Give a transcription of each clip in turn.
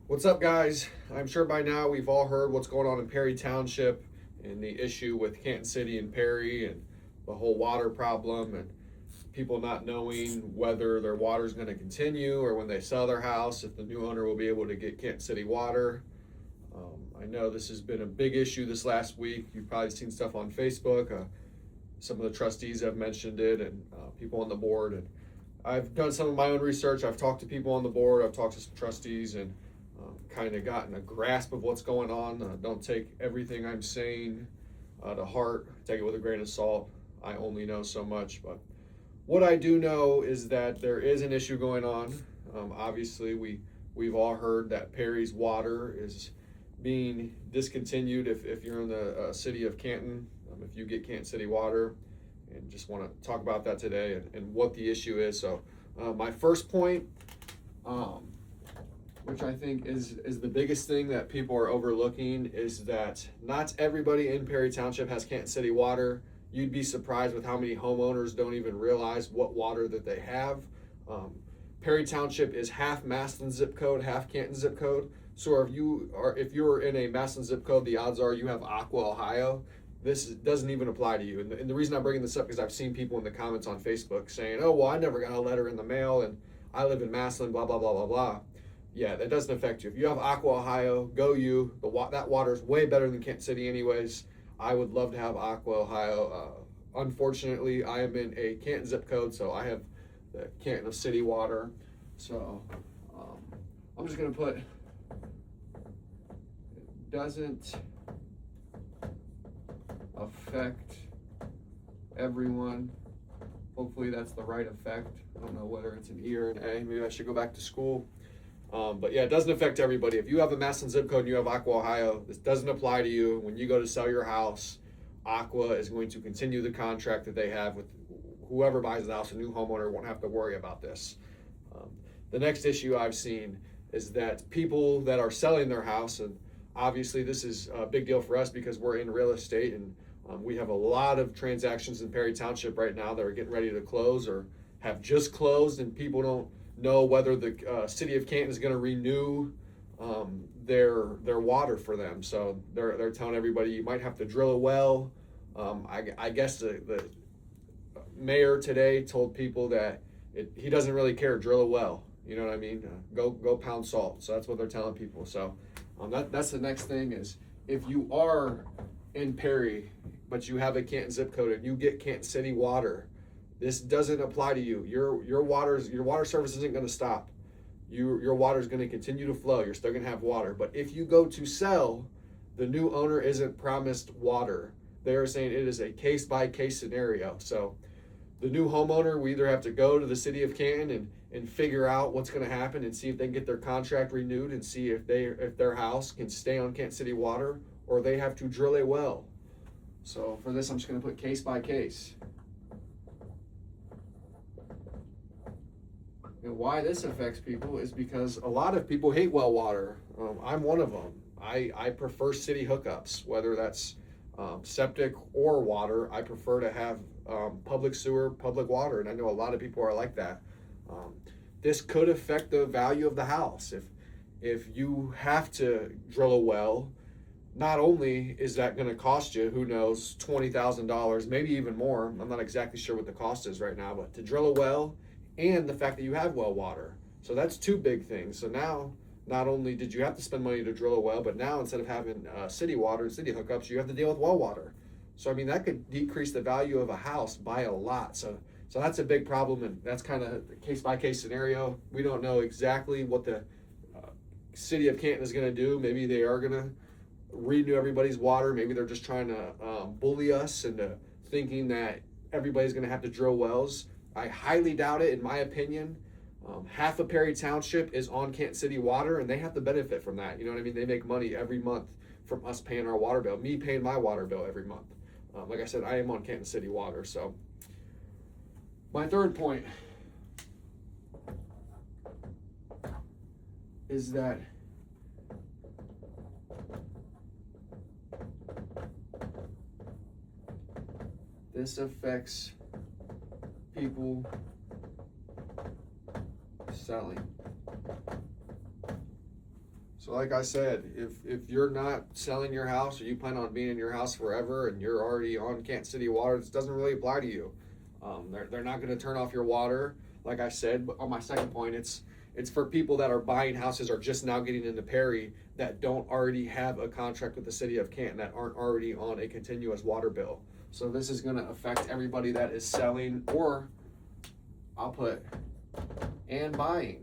What's up, guys? I'm sure by now we've all heard what's going on in Perry Township and the issue with Canton City and Perry and the whole water problem and people not knowing whether their water is going to continue or when they sell their house, if the new owner will be able to get Canton City water. I know this has been a big issue this last week. You've probably seen stuff on Facebook. Some of the trustees have mentioned it and people on the board. And I've done some of my own research. I've talked to people on the board. I've talked to some trustees and kind of gotten a grasp of what's going on. Don't take everything I'm saying to heart. Take it with a grain of salt. I only know so much, but what I do know is that there is an issue going on. Obviously, we've all heard that Perry's water is being discontinued if you're in the city of Canton, if you get Canton City water, and just want to talk about that today and what the issue is. So my first point, which I think is the biggest thing that people are overlooking, is that not everybody in Perry Township has Canton City water. You'd be surprised with how many homeowners don't even realize what water that they have. Perry Township is half Massillon zip code, half Canton zip code. So if you're in a Massillon zip code, the odds are you have Aqua Ohio. This doesn't even apply to you. And the reason I'm bringing this up is I've seen people in the comments on Facebook saying, "Oh, well, I never got a letter in the mail, and I live in Massillon, blah blah blah blah blah." Yeah, that doesn't affect you. If you have Aqua Ohio, go you. That water is way better than Canton City, anyways. I would love to have Aqua Ohio. Unfortunately, I am in a Canton zip code, so I have the Canton of City water. So I'm just gonna put doesn't affect everyone. Hopefully that's the right effect. I don't know whether it's an E or an A. Maybe I should go back to school. But yeah, it doesn't affect everybody. If you have a Massillon zip code and you have Aqua Ohio, this doesn't apply to you. When you go to sell your house, Aqua is going to continue the contract that they have with whoever buys the house. A new homeowner won't have to worry about this. The next issue I've seen is that people that are selling their house, and obviously this is a big deal for us because we're in real estate and we have a lot of transactions in Perry Township right now that are getting ready to close or have just closed, and people don't know whether the city of Canton is going to renew their water for them. So they're telling everybody you might have to drill a well. I guess the mayor today told people that he doesn't really care, drill a well. You know what I mean? Go pound salt. So that's what they're telling people. So that's the next thing is if you are in Perry, but you have a Canton zip code and you get Canton City water, this doesn't apply to you. Your water service isn't going to stop. Your water is going to continue to flow. You're still going to have water. But if you go to sell, the new owner isn't promised water. They are saying it is a case by case scenario. So the new homeowner, we either have to go to the city of Canton and figure out what's going to happen and see if they can get their contract renewed and see if their house can stay on Canton City water, or they have to drill a well. So for this, I'm just going to put case by case. And why this affects people is because a lot of people hate well water. I'm one of them. I prefer city hookups, whether that's septic or water. I prefer to have public sewer, public water, and I know a lot of people are like that. This could affect the value of the house. If you have to drill a well, not only is that going to cost you, who knows, $20,000, maybe even more. I'm not exactly sure what the cost is right now, but to drill a well and the fact that you have well water. So that's two big things. So now, not only did you have to spend money to drill a well, but now instead of having city water and city hookups, you have to deal with well water. So I mean, that could decrease the value of a house by a lot. So that's a big problem, and that's kind of a case by case scenario. We don't know exactly what the city of Canton is going to do. Maybe they are going to renew everybody's water. Maybe they're just trying to bully us into thinking that everybody's going to have to drill wells. I highly doubt it, in my opinion. Half of Perry Township is on Canton City water, and they have to benefit from that. You know what I mean? They make money every month from us paying our water bill, me paying my water bill every month. Like I said, I am on Canton City water. So my third point is that this affects people selling. So like I said, if you're not selling your house or you plan on being in your house forever and you're already on Canton City Water, this doesn't really apply to you. They're not going to turn off your water. Like I said, but on my second point, it's for people that are buying houses or just now getting into Perry that don't already have a contract with the city of Canton, that aren't already on a continuous water bill. So this is going to affect everybody that is selling, or I'll put and buying.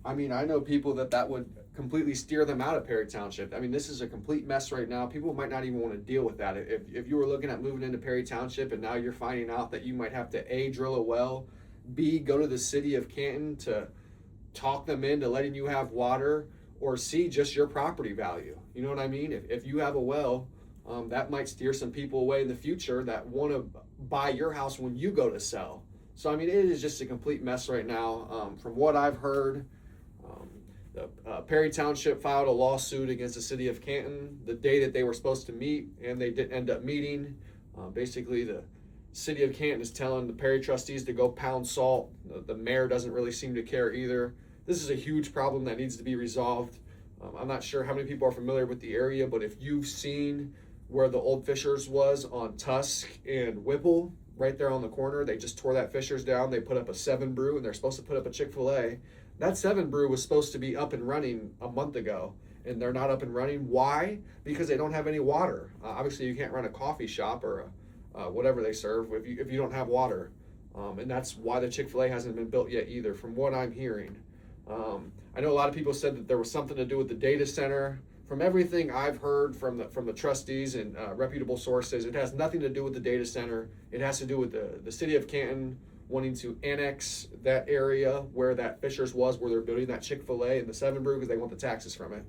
I mean, I know people that would completely steer them out of Perry Township. I mean, this is a complete mess right now. People might not even want to deal with that. If you were looking at moving into Perry Township and now you're finding out that you might have to A, drill a well, B, go to the city of Canton to talk them into letting you have water, or C, just your property value. You know what I mean? If you have a well, that might steer some people away in the future that want to buy your house when you go to sell. So, I mean, it is just a complete mess right now. From what I've heard, Perry Township filed a lawsuit against the city of Canton the day that they were supposed to meet, and they didn't end up meeting. Basically, the city of Canton is telling the Perry trustees to go pound salt. The mayor doesn't really seem to care either. This is a huge problem that needs to be resolved. I'm not sure how many people are familiar with the area, but if you've seen where the old Fishers was on Tusk and Whipple, right there on the corner, they just tore that Fishers down. They put up a 7 Brew, and they're supposed to put up a Chick-fil-A. That 7 Brew was supposed to be up and running a month ago, and they're not up and running. Why? Because they don't have any water. Obviously, you can't run a coffee shop or whatever they serve if you don't have water. And that's why the Chick-fil-A hasn't been built yet either, from what I'm hearing. I know a lot of people said that there was something to do with the data center. From everything I've heard from the trustees and reputable sources, it has nothing to do with the data center. It has to do with the city of Canton wanting to annex that area where that Fishers was, where they're building that Chick-fil-A and the 7 Brew, because they want the taxes from it.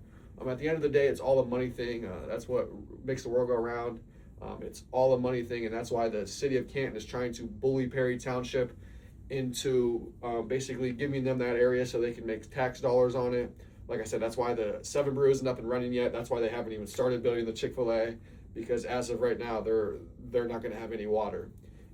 At the end of the day, it's all a money thing. That's what makes the world go around. It's all a money thing, and that's why the city of Canton is trying to bully Perry Township into basically giving them that area so they can make tax dollars on it. Like I said, that's why the 7 Brew isn't up and running yet. That's why they haven't even started building the Chick-fil-A, because as of right now, they're not going to have any water.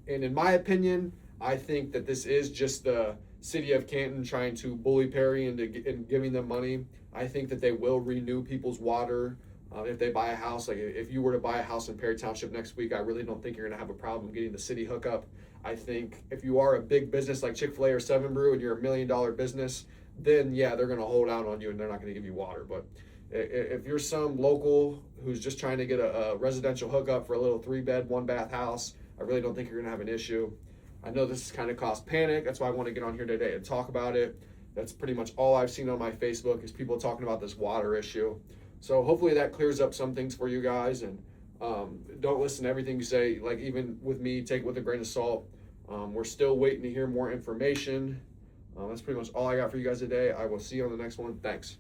And in my opinion, I think that this is just the city of Canton trying to bully Perry into giving them money. I think that they will renew people's water if they buy a house. Like if you were to buy a house in Perry Township next week, I really don't think you're going to have a problem getting the city hookup. I think if you are a big business like Chick-fil-A or 7 Brew and you're $1 million business, then yeah, they're going to hold out on you and they're not going to give you water. But if you're some local who's just trying to get a residential hookup for a little 3-bed, 1-bath house, I really don't think you're going to have an issue. I know this has kind of caused panic. That's why I want to get on here today and talk about it. That's pretty much all I've seen on my Facebook is people talking about this water issue. So hopefully that clears up some things for you guys, and don't listen to everything you say. Like even with me, take it with a grain of salt. We're still waiting to hear more information. That's pretty much all I got for you guys today. I will see you on the next one. Thanks.